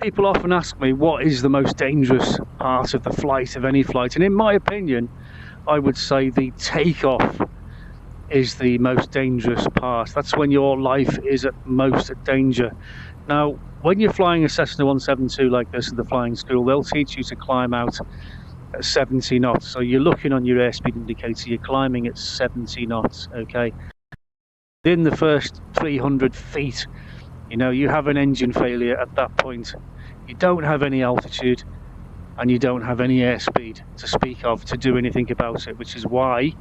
People often ask me what is the most dangerous part of the flight, of any flight, and in my opinion I would say the takeoff is the most dangerous part. That's when your life is at most danger. Now, when you're flying a Cessna 172 like this at the flying school, they'll teach you to climb out at 70 knots. So you're looking on your airspeed indicator, you're climbing at 70 knots, okay? Within the first 300 feet, you know, you have an engine failure at that point. You don't have any altitude and you don't have any airspeed to speak of to do anything about it, which is why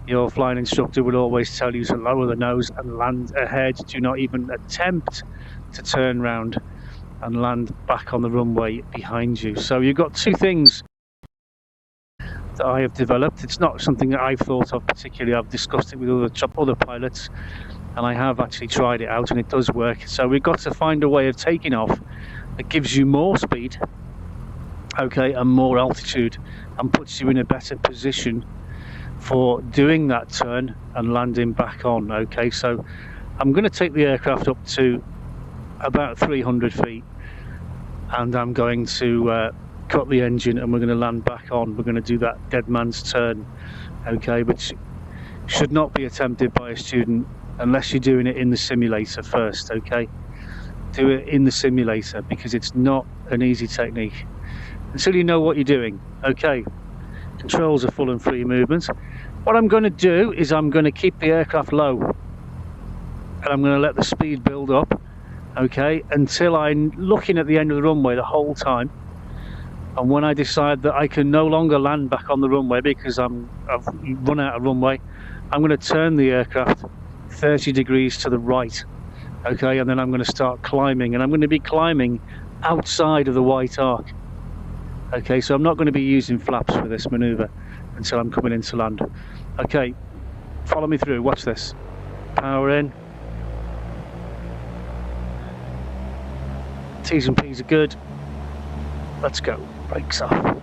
your flying instructor would always tell you to lower the nose and land ahead. Do not even attempt to turn round and land back on the runway behind you. So you've got two things that I have developed. It's not something that I've thought of particularly. I've discussed it with other pilots, and I have actually tried it out, and it does work. So we've got to find a way of taking off that gives you more speed, okay, and more altitude, and puts you in a better position for doing that turn and landing back on. Okay, so I'm going to take the aircraft up to about 300 feet, and I'm going to cut the engine, and we're going to land back on. We're going to do that dead man's turn, okay, which should not be attempted by a student unless you're doing it in the simulator first. Okay, do it in the simulator because it's not an easy technique until you know what you're doing. Okay, controls are full and free movement. What I'm going to do is I'm going to keep the aircraft low, and I'm going to let the speed build up, okay, until I'm looking at the end of the runway the whole time. And when I decide that I can no longer land back on the runway because I've run out of runway, I'm going to turn the aircraft 30 degrees to the right, okay, and then I'm going to start climbing, and I'm going to be climbing outside of the white arc. Okay, so I'm not going to be using flaps for this maneuver until I'm coming into land. Okay, follow me through, watch this. Power in. T's and P's are good. Let's go. Brakes off.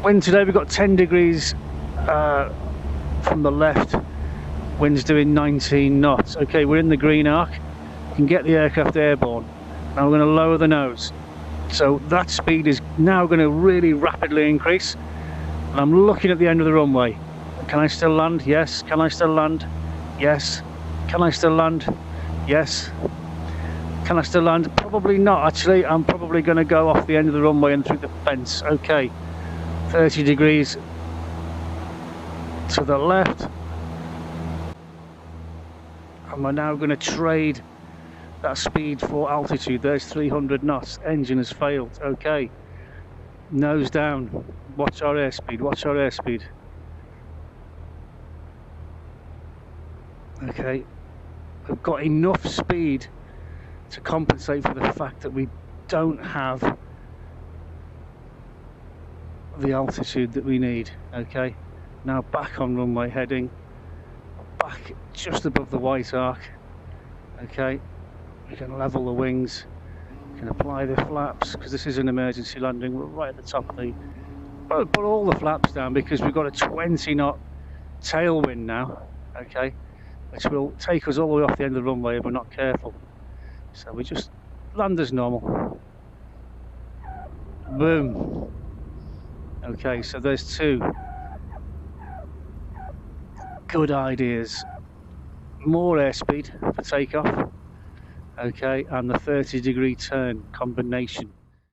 Wind today, we've got 10 degrees from the left. Wind's doing 19 knots. Okay, we're in the green arc. We can get the aircraft airborne. Now we're going to lower the nose. So that speed is now going to really rapidly increase. And I'm looking at the end of the runway. Can I still land? Yes. Can I still land? Yes. Can I still land? Yes. Can I still land? Probably not, actually. I'm probably going to go off the end of the runway and through the fence. Okay. 30 degrees to the left. And we're now going to trade that speed for altitude. There's 300 knots. Engine has failed. Okay, nose down. Watch our airspeed. Watch our airspeed. Okay, we've got enough speed to compensate for the fact that we don't have the altitude that we need. Okay, now back on runway heading, back just above the white arc. Okay, we can level the wings, we can apply the flaps because this is an emergency landing. We're right at the top of the, well, put all the flaps down because we've got a 20 knot tailwind now, okay, which will take us all the way off the end of the runway if we're not careful. So we just land as normal. Boom. Okay, so there's two good ideas. More airspeed for takeoff, okay, and the 30-degree turn combination.